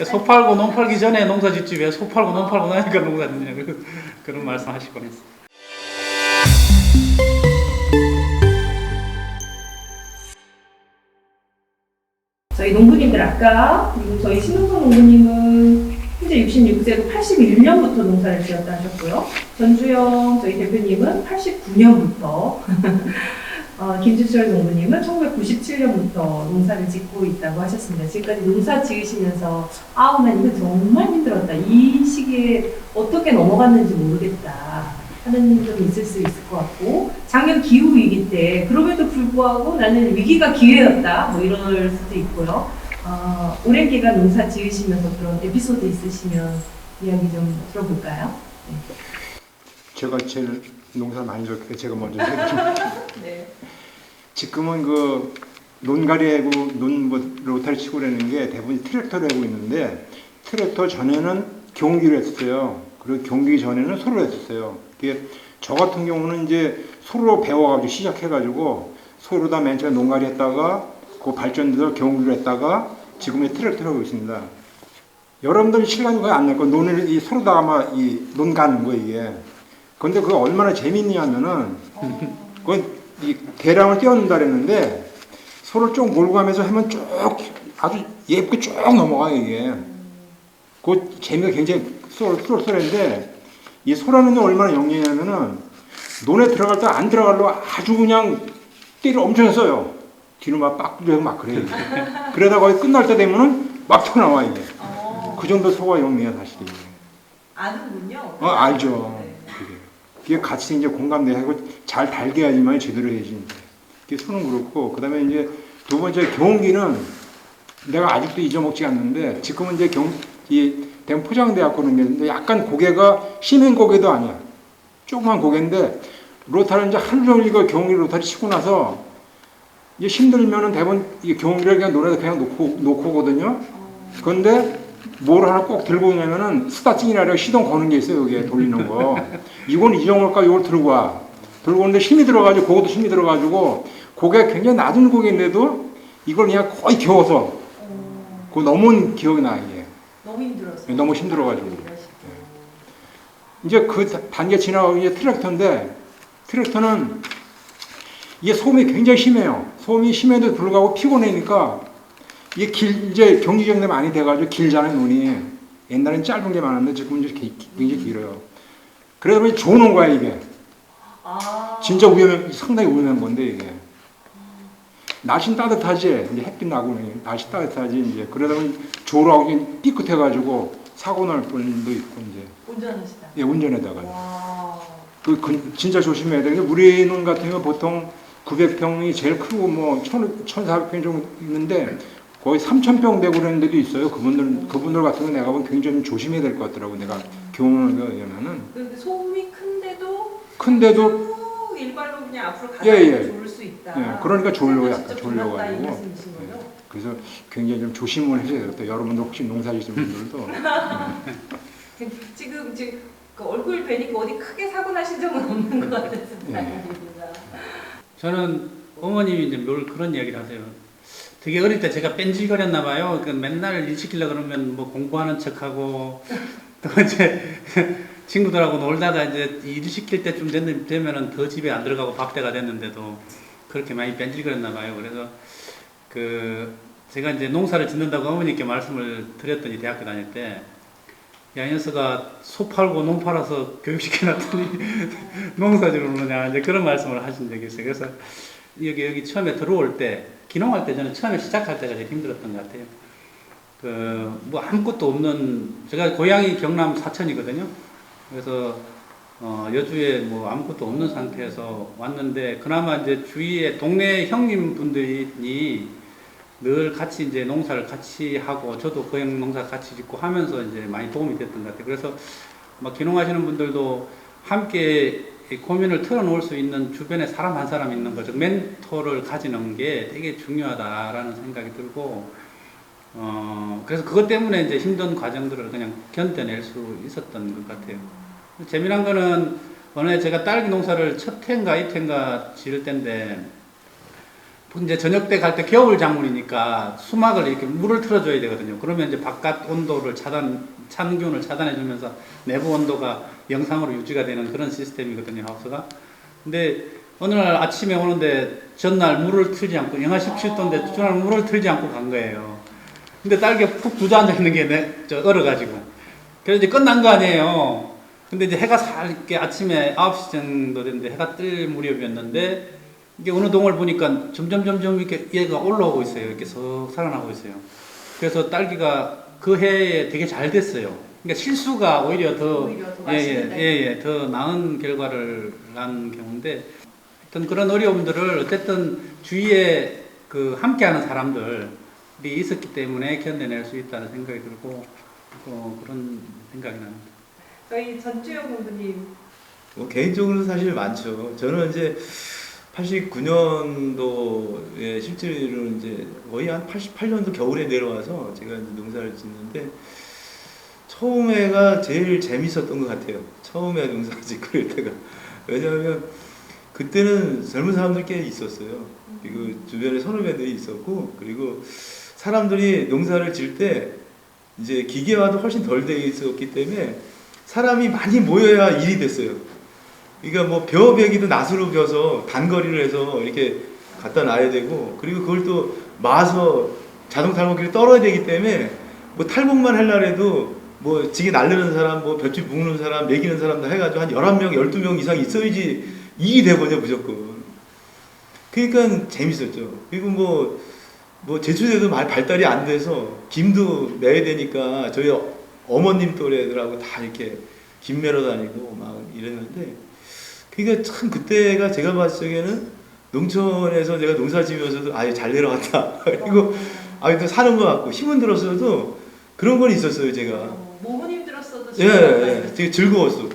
소 팔고 논 팔기 전에 농사 짓지 왜 소 팔고 논 팔고 나니까 농사 짓냐 그런 말씀 하시곤 했어요. 저희 농부님들 아까 그리고 저희 신동성 농부님은 현재 66세로 81년부터 농사를 지었다 하셨고요. 전주영 저희 대표님은 89년부터 김주철 농부님은 1997년부터 농사를 짓고 있다고 하셨습니다. 지금까지 농사 지으시면서 아우 난 이거 정말 힘들었다. 이 시기에 어떻게 넘어갔는지 모르겠다 하는 점이 있을 수 있을 것 같고 작년 기후위기 때 그럼에도 불구하고 나는 위기가 기회였다 뭐 이럴 수도 있고요. 오랜 기간 농사 지으시면서 그런 에피소드 있으시면 이야기 좀 들어볼까요? 네. 제가 제일 농사 많이 지었기 제가 먼저 해드립니다. 네. 지금은 그 논가리하고 논 로타리 치고 그러는 게 대부분 트랙터로 하고 있는데 트랙터 전에는 경기를 했어요. 그리고 경기 전에는 소로 했었어요. 그게 저 같은 경우는 이제 소로 배워가지고 시작해가지고 소로다 맨 처음에 농가리 했다가 그 발전돼서 경기를 했다가 지금의 트랙터로 하고 있습니다. 여러분들 시간이 거의 안 날 거예요. 논을 이 소로다 아마 이 논 가는 거 이게. 근데 그거 얼마나 재밌냐면은 그 이 대량을 떼어놓는다 그랬는데 소를 쭉 몰고 가면서 하면 쭉 아주 예쁘게 쭉 넘어가요 이게. 그 재미가 굉장히 쏠쏠쏠한데 이 소라는 게 얼마나 영리하냐면은 논에 들어갈 때 안 들어가려고 아주 그냥 띠를 엄청 써요. 뒤로 막 빡 막 그래요. 그러다가 거의 끝날 때 되면은 막 튀어나와 이게. 그 정도 소가 영리해 사실이. 아는군요. 알죠. 네. 그게 같이 이제 공감대하고 잘 달게 해야지만 제대로 해야지. 그게 소는 그렇고 그다음에 이제 두 번째 경기는 내가 아직도 잊어먹지 않는데 지금은 이제 이 대형 포장대학 그런 게 있는데 약간 고개가 시멘 고개도 아니야. 조그만 고개인데 로타를 이제 하루 종일 이거 경기 로타를 치고 나서 이제 힘들면은 대부분 이 경기를 그냥 논에다 그냥 놓고 오거든요. 그런데 뭘 하나 꼭 들고 오냐면은 스타팅이라 시동 거는 게 있어요. 여기에 돌리는 거. 이건 잊어먹을까 이걸 들고 와. 들고 오는데 힘이 들어가지고 그것도 힘이 들어가지고 고개가 굉장히 낮은 고개인데도 이걸 그냥 거의 겨워서 그 너무 기억이 나 이게. 너무 힘들었어요. 너무 힘들어가지고. 이제 그 단계 지나가고 이제 트랙터인데 트랙터는 이게 소음이 굉장히 심해요. 소음이 심해도 불구하고 피곤하니까 이게 이제 경기 경내 많이 돼가지고 길잖아요 논이. 옛날엔 짧은 게 많았는데 지금은 이제 굉장히 길어요. 그러다 보니 좋은 거야 이게. 진짜 상당히 위험한 건데 이게. 날씨는 따뜻하지 이제 햇빛 나고 날씨 따뜻하지 이제 그러다 보니 조로하고 삐끗해가지고 사고 날 뻔도 있고 이제. 운전하시다. 예, 운전에다가. 진짜 조심해야 되는데 우리 논 같은 경우 보통 900평이 제일 크고 뭐 1,400평 정도 있는데 거의 3,000평 되고 그런 데도 있어요. 그분들 같은 경우 내가 보면 굉장히 조심해야 될 것 같더라고. 내가 경험을 하면은. 근데 소음이 큰데도 일발로 그냥 앞으로 가다 졸을 수 있다. 예, 그러니까 졸려가지고. 예. 그래서 굉장히 좀 조심을 해줘야 되겠다. 여러분들 혹시 농사 지으신 분들도. 지금 그 얼굴 뵈니까 어디 크게 사고 나신 적은 없는 것 같아서 다행입니다. 저는 어머님이 이제 늘 그런 이야기를 하세요. 되게 어릴 때 제가 뺀질거렸나 봐요. 그 맨날 일 시키려 그러면 뭐 공부하는 척하고 또 이제 친구들하고 놀다가 이제 일 시킬 때쯤 되면은 더 집에 안 들어가고 밥때가 됐는데도 그렇게 많이 뺀질거렸나 봐요. 그래서 제가 이제 농사를 짓는다고 어머니께 말씀을 드렸더니 대학교 다닐 때 야, 이 녀석아 소 팔고 논 팔아서 교육시켜놨더니 농사지를 모르냐 이제 그런 말씀을 하신 적이 있어요. 그래서 여기 처음에 들어올 때 기농할 때 저는 처음에 시작할 때가 제일 힘들었던 것 같아요. 뭐 아무것도 없는 제가 고향이 경남 사천이거든요. 그래서 여주에 뭐 아무것도 없는 상태에서 왔는데 그나마 이제 주위에 동네 형님 분들이 늘 같이 이제 농사를 같이 하고 저도 거행 농사 같이 짓고 하면서 이제 많이 도움이 됐던 것 같아요. 그래서 막 기농하시는 분들도 함께 고민을 털어놓을 수 있는 주변에 사람 한 사람 있는 거죠. 멘토를 가지는 게 되게 중요하다라는 생각이 들고, 그래서 그것 때문에 이제 힘든 과정들을 그냥 견뎌낼 수 있었던 것 같아요. 재미난 거는, 어느 제가 딸기 농사를 첫 해인가 이태인가 지을 때인데, 이제 저녁 때 갈 때 겨울 작물이니까 수막을 이렇게 물을 틀어줘야 되거든요. 그러면 이제 바깥 온도를 찬 기운을 차단해주면서 내부 온도가 영상으로 유지가 되는 그런 시스템이거든요, 하우스가. 근데 어느 날 아침에 오는데 전날 물을 틀지 않고 영하 17도인데 전날 물을 틀지 않고 간 거예요. 근데 딸기가 푹 주저앉아 있는 게 얼어가지고. 그래서 이제 끝난 거 아니에요. 근데 이제 해가 살게 아침에 9시 정도 됐는데 해가 뜰 무렵이었는데 이게 어느 동을 보니까 점점 이렇게 얘가 올라오고 있어요. 이렇게 석 살아나고 있어요. 그래서 딸기가 그 해에 되게 잘 됐어요. 그러니까 실수가 오히려 더 맛있는데. 더 나은 결과를 난 경우인데 어떤 그런 어려움들을 어쨌든 주위에 그 함께하는 사람들이 있었기 때문에 견뎌낼 수 있다는 생각이 들고 그런 생각이 납니다. 저희 전주영 공부님. 뭐 개인적으로는 사실 많죠. 저는 이제 89년도에 실제로 이제 거의 한 88년도 겨울에 내려와서 제가 이제 농사를 짓는데 처음에가 제일 재밌었던 것 같아요. 처음에 농사 짓고 이럴 때가. 왜냐하면 그때는 젊은 사람들 꽤 있었어요. 그리고 주변에 선후배들이 있었고, 그리고 사람들이 농사를 질 때 이제 기계화도 훨씬 덜 돼 있었기 때문에 사람이 많이 모여야 일이 됐어요. 그러니까 뭐 벼베기도 낫으로 벼서 단거리를 해서 이렇게 갖다 놔야 되고, 그리고 그걸 또 마서 자동 탈곡기를 떨어야 되기 때문에 뭐 탈곡만 하려고 뭐 지게 날르는 사람, 뭐 볏짚 묶는 사람, 매기는 사람 다 해가지고 한 11명, 12명 이상 있어야지 일이 되거든요, 무조건. 그러니까 재밌었죠. 그리고 뭐 제초제도 많이 발달이 안 돼서 김도 매야 되니까 저희 어머님 또래들하고 다 이렇게 김 매러 다니고 막 이랬는데, 그러니까 참 그때가 제가 봤을 적에는 농촌에서 제가 농사 지면서도 아예 잘 내려갔다. 그리고 또 사는 것 같고 힘은 들었어도 그런 건 있었어요, 제가. 몸은 힘들었어도 되게 즐거웠어.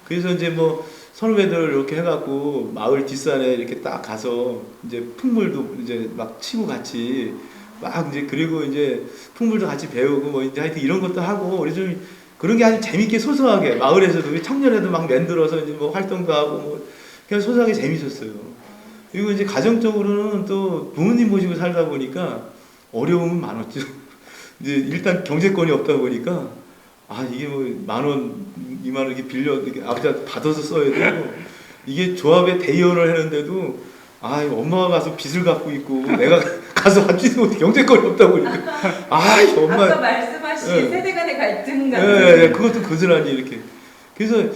그래서 이제 뭐 선후배들 이렇게 해갖고 마을 뒷산에 이렇게 딱 가서 이제 풍물도 이제 막 치고 같이 막 이제, 그리고 이제 풍물도 같이 배우고 뭐 이제 하여튼 이런 것도 하고, 그래서 좀 그런 게 아주 재밌게 소소하게 마을에서도 청년회도 막 만들어서 이제 뭐 활동도 하고 뭐 그냥 소소하게 재밌었어요. 그리고 이제 가정적으로는 또 부모님 모시고 살다 보니까 어려움은 많았죠. 이제 일단 경제권이 없다 보니까 이게 뭐 10,000원, 20,000원 이렇게 빌려 이렇게 아버지한테 받아서 써야 되고, 이게 조합에 대의원을 했는데도 엄마가 가서 빚을 갖고 있고 내가 가서 받지도 못해, 경제권이 없다 보니까 엄마 아까 말씀하신 세대 간의 갈등 같은. 네, 그것도 고스란히 이렇게. 그래서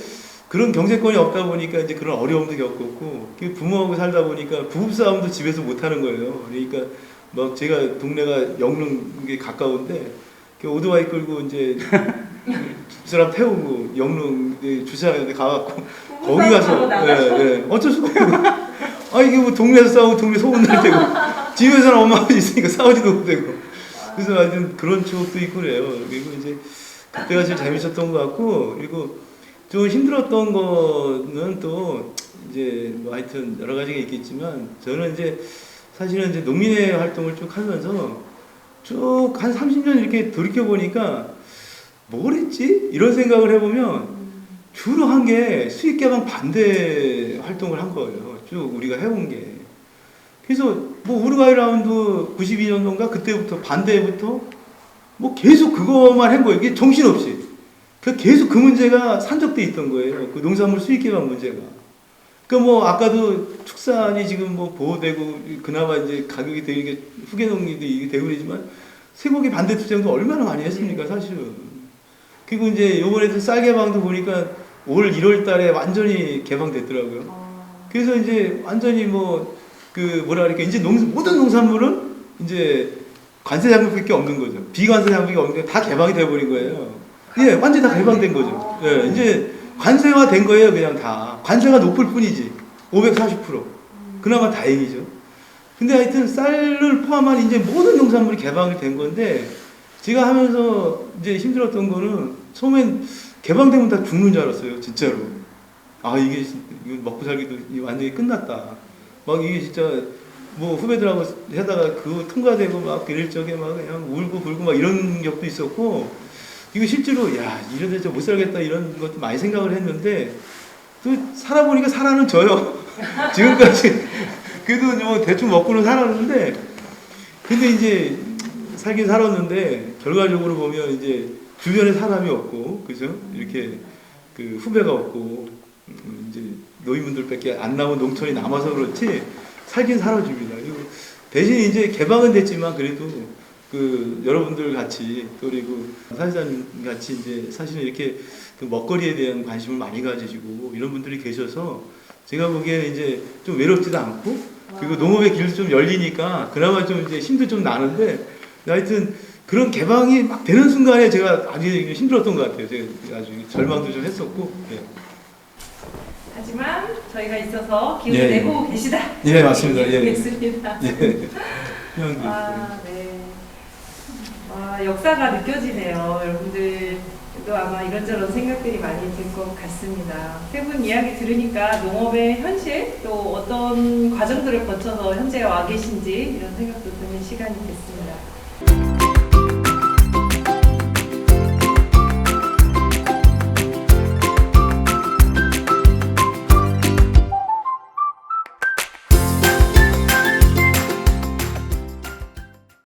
그런 경제권이 없다 보니까 이제 그런 어려움도 겪었고, 부모하고 살다 보니까 부부싸움도 집에서 못 하는 거예요. 그러니까 막 제가 동네가 영릉에 가까운데 오토바이 끌고 이제 사람 태우고 영릉 주차장에 가갖고 거기 가서 어쩔 수가 없고 이게 뭐 동네에서 싸우고 동네 소문날 때고 집에서는 엄마 아버지 있으니까 싸우지도 못되고, 그래서 하여튼 그런 추억도 있고 그래요. 그리고 이제 그때가 제일 재밌었던 것 같고, 그리고 좀 힘들었던 거는 또 이제 뭐 하여튼 여러 가지가 있겠지만, 저는 이제 사실은 이제 농민회 활동을 쭉 하면서 쭉 한 30년 이렇게 돌이켜 보니까 뭘 했지? 이런 생각을 해보면 주로 한 게 수익 개방 반대 활동을 한 거예요. 쭉 우리가 해온 게. 그래서 뭐 우루과이 라운드 92년도인가 그때부터 반대부터 뭐 계속 그거만 한 거예요. 이게 정신없이. 계속 그 문제가 산적돼 있던 거예요. 그 농산물 수익 개방 문제가. 뭐 아까도 축산이 지금 뭐 보호되고 그나마 이제 가격이 되게 후계농이 되고 그러지만 쇠고기 반대 투쟁도 얼마나 많이 했습니까, 사실은. 그리고 이제 요번에도 쌀 개방도 보니까 올 1월 달에 완전히 개방됐더라고요. 그래서 이제 완전히 이제 모든 농산물은 이제 관세 장벽밖에 없는 거죠. 비관세 장벽이 없는 게 다 개방이 돼버린 거예요. 예, 완전히 다 개방된 거죠. 예, 이제 관세화 된 거예요, 그냥 다. 관세가 높을 뿐이지. 540%. 그나마 다행이죠. 근데 하여튼 쌀을 포함한 이제 모든 농산물이 개방이 된 건데, 제가 하면서 이제 힘들었던 거는 처음엔 개방되면 다 죽는 줄 알았어요, 진짜로. 이게 먹고 살기도 완전히 끝났다. 막 이게 진짜 뭐 후배들하고 하다가 그거 통과되고 막 이럴 적에 막 그냥 울고 불고 막 이런 적도 있었고, 이거 실제로 이런 데서 못 살겠다 이런 것도 많이 생각을 했는데, 또 살아보니까 살아는 져요. 지금까지 그래도 뭐 대충 먹고는 살았는데, 근데 이제 살긴 살았는데 결과적으로 보면 이제 주변에 사람이 없고, 그죠? 이렇게 그 후배가 없고, 이제 노인분들밖에 안 남은 농촌이 남아서 그렇지 살긴 살아줍니다. 그리고 대신 이제 개방은 됐지만 그래도 그 여러분들 같이 또 그리고 사회자님 같이 이제 사실은 이렇게 그 먹거리에 대한 관심을 많이 가지시고 이런 분들이 계셔서 제가 보기에는 이제 좀 외롭지도 않고, 그리고 농업의 길도 좀 열리니까 그나마 좀 이제 힘도 좀 나는데, 하여튼 그런 개방이 막 되는 순간에 제가 아주 힘들었던 것 같아요. 제가 아주 절망도 좀 했었고. 예. 하지만 저희가 있어서 기운을 예, 예. 내고 계시다. 예, 맞습니다. 예. 알겠습니다. 예. 그냥 아, 네. 아, 역사가 느껴지네요. 여러분들도 아마 이런저런 생각들이 많이 들 것 같습니다. 세 분 이야기 들으니까 농업의 현실, 또 어떤 과정들을 거쳐서 현재 와 계신지 이런 생각도 드는 시간이 됐습니다.